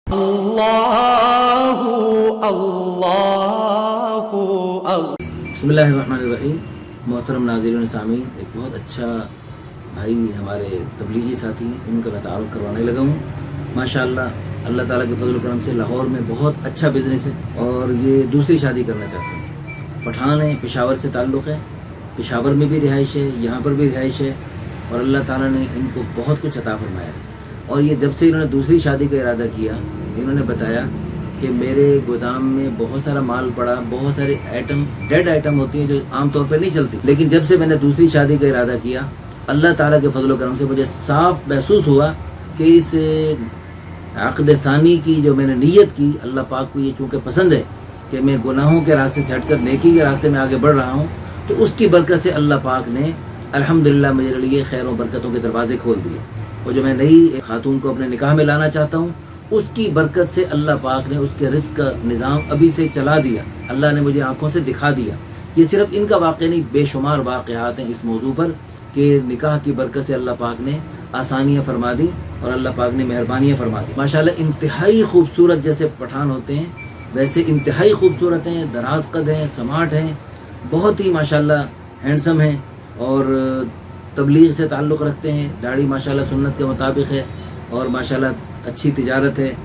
बिस्मिल्लाहिर्रहमानिर्रहीम। मोहतरम नाज़रीन सामीन, एक बहुत अच्छा भाई हमारे तबलीगी साथी हैं, उनका मैं तारुफ करवाने लगा हूँ। माशाअल्लाह अल्लाह ताला के फजल करम से लाहौर में बहुत अच्छा बिज़नेस है और ये दूसरी शादी करना चाहते हैं। पठान है, पेशावर से ताल्लुक़ है, पेशावर में भी रिहाइश है, यहाँ पर भी रिहाइश है और अल्लाह ताला ने इनको बहुत कुछ अता फरमाया। और ये जब से इन्होंने दूसरी शादी का इरादा किया, इन्होंने बताया कि मेरे गोदाम में बहुत सारा माल पड़ा, बहुत सारे आइटम डेड आइटम होती हैं जो आम तौर पर नहीं चलती, लेकिन जब से मैंने दूसरी शादी का इरादा किया, अल्लाह ताला के फजल करम से मुझे साफ महसूस हुआ कि इस अक़द सानी की जो मैंने नीयत की, अल्लाह पाक को ये चूँकि पसंद है कि मैं गुनाहों के रास्ते से हटकर नेकी के रास्ते में आगे बढ़ रहा हूँ, तो उसकी बरकत से अल्लाह पाक ने अल्हम्दुलिल्लाह मेरे लिए खैर और बरकतों के दरवाजे खोल दिए। और जो मैं नई खातून को अपने निकाह में लाना चाहता हूँ, उसकी बरकत से अल्लाह पाक ने उसके रिस्क का निज़ाम अभी से चला दिया, अल्लाह ने मुझे आंखों से दिखा दिया। ये सिर्फ इनका वाक़या नहीं, बेशुमार वाक़यात हैं इस मौजू पर कि निकाह की बरकत से अल्लाह पाक ने आसानियाँ फरमा दी और अल्लाह पाक ने मेहरबानियाँ फरमा दी। माशाल्लाह इंतहाई खूबसूरत, जैसे पठान होते हैं वैसे इंतहाई खूबसूरत हैं, दराज कद हैं, स्मार्ट हैं, बहुत ही माशाल्लाह हैंडसम हैं और तबलीग से ताल्लुक़ रखते हैं। दाढ़ी माशाल्लाह सुन्नत के मुताबिक है और माशाल्लाह अच्छी तिजारत है।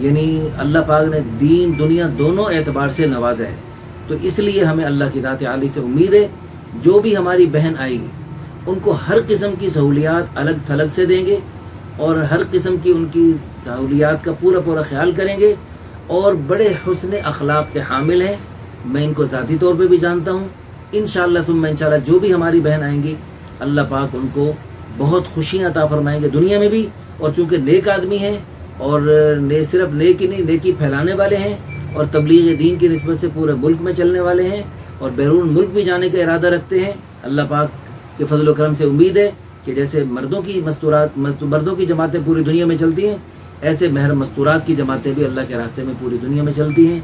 यानी अल्लाह पाक ने दीन दुनिया दोनों एतबार से नवाजा है। तो इसलिए हमें अल्लाह की ज़ात आली से उम्मीद है, जो भी हमारी बहन आएगी उनको हर किस्म की सहूलियात अलग थलग से देंगे और हर किस्म की उनकी सहूलियात का पूरा पूरा ख्याल करेंगे और बड़े हुस्न अखलाक के हामिल हैं। मैं इनको ज़ाती तौर पे भी जानता हूँ। इंशाअल्लाह सुम्मा इंशाअल्लाह जो भी हमारी बहन आएंगी, अल्लाह पाक उनको बहुत खुशियाँ अता फरमाएंगे दुनिया में भी। और चूँकि नेक आदमी हैं और सिर्फ नेक ही नहीं, नेकी फैलाने वाले हैं और तबलीग दीन की निस्बत से पूरे मुल्क में चलने वाले हैं और बैरून मुल्क भी जाने का इरादा रखते हैं। अल्लाह पाक के फजल करम से उम्मीद है कि जैसे मर्दों की जमातें पूरी दुनिया में चलती हैं, ऐसे महर मस्तूरात की जमातें भी अल्लाह के रास्ते में पूरी दुनिया में चलती हैं।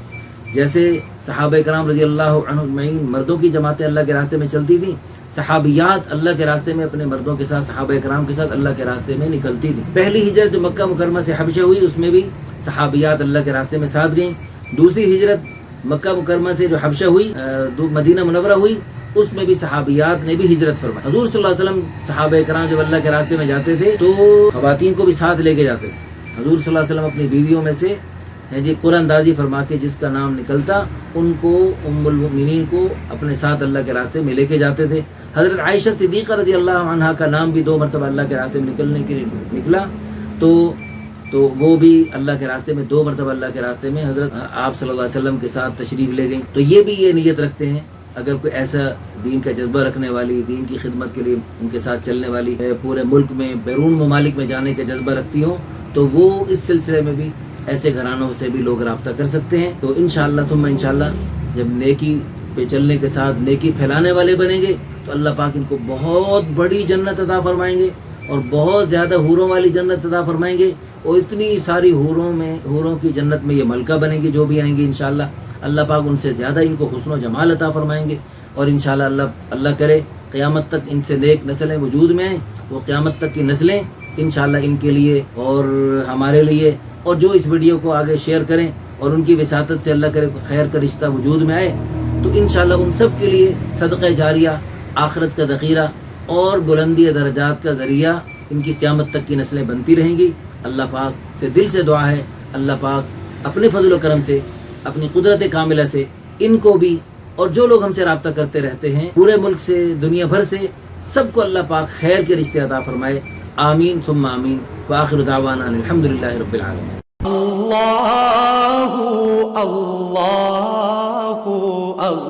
जैसे सहाबा कराम रज़ी अल्लाह अन्हुम अजमईन मर्दों की जमातें अल्लाह के रास्ते में चलती थी, सहाबियात अल्लाह के रास्ते में अपने मर्दों के साथ, सहाबा कराम के साथ अल्लाह के रास्ते में निकलती थी। पहली हिजरत जो मक्का मुकरमा से हबशा हुई, उसमें भी सहाबियात अल्लाह के रास्ते में साथ गईं। दूसरी हिजरत मक्का मुकरमा से जो हबशा हुई, मदीना मुनव्वरा हुई, उसमें भी सहाबियात ने भी हिजरत फरमाई। हुज़ूर सल्लल्लाहु अलैहि वसल्लम सहाबा कराम जब अल्लाह के रास्ते में जाते थे तो ख़वातीन को भी साथ लेके जाते थे। हुज़ूर सल्लल्लाहु अलैहि वसल्लम अपनी बीवियों में से है जी कुरानदाजी फरमा के जिसका नाम निकलता उनको, उम्मुल मुमिनीन को अपने साथ अल्लाह के रास्ते में लेके जाते थे। हज़रत आयशा सिद्दीक़ा रज़ी अल्लाह अन्हा का नाम भी 2 मरतबा अल्लाह के रास्ते में निकलने के लिए निकला, तो वो भी अल्लाह के रास्ते में 2 मरतबा अल्लाह के रास्ते में हज़रत आप सल्लल्लाहु अलैहि वसल्लम के साथ तशरीफ़ ले गई। तो ये भी ये नीयत रखते हैं, अगर कोई ऐसा दीन का जज्बा रखने वाली, दीन की खिदमत के लिए उनके साथ चलने वाली, पूरे मुल्क में बैरून ममालिक में जाने का जज्बा रखती हो, तो वो इस सिलसिले में भी ऐसे घरानों से भी लोग रब्ता कर सकते हैं। तो इंशाअल्लाह सुम्मा इंशाअल्लाह जब नेकी पे चलने के साथ नेकी फैलाने वाले बनेंगे तो अल्लाह पाक इनको बहुत बड़ी जन्नत अता फरमाएंगे और बहुत ज़्यादा हूरों वाली जन्नत अता फरमाएंगे और इतनी सारी हूरों की जन्नत में ये मलका बनेंगी जो भी आएंगी इंशाअल्लाह। अल्लाह पाक उनसे ज़्यादा इनको हुस्न व जमाल अता फरमाएंगे और इंशाअल्लाह अल्लाह करे क़यामत तक इनसे नेक नस्लें वजूद में आएँ। वो क़यामत तक की नस्लें इंशाअल्लाह इनके लिए और हमारे लिए, और जो इस वीडियो को आगे शेयर करें और उनकी विसातत से अल्लाह करे खैर का रिश्ता वजूद में आए, तो इंशाअल्लाह उन सब के लिए सदक़ा जारिया, आखिरत का ज़ख़ीरा और बुलंदी दरजात का ज़रिया इनकी क़यामत तक की नस्लें बनती रहेंगी। अल्लाह पाक से दिल से दुआ है, अल्लाह पाक अपने फजल व करम से, अपनी कुदरत कामिला से इनको भी और जो लोग हमसे रब्ता करते रहते हैं पूरे मुल्क से, दुनिया भर से, सबको अल्लाह पाक खैर के रिश्ते अता फरमाए। आमीन सुम्मा आमीन। व आखिरु दावाना अल्हम्दुलिल्लाहि रब्बिल आलमीन। अल्लाहु अल्लाह।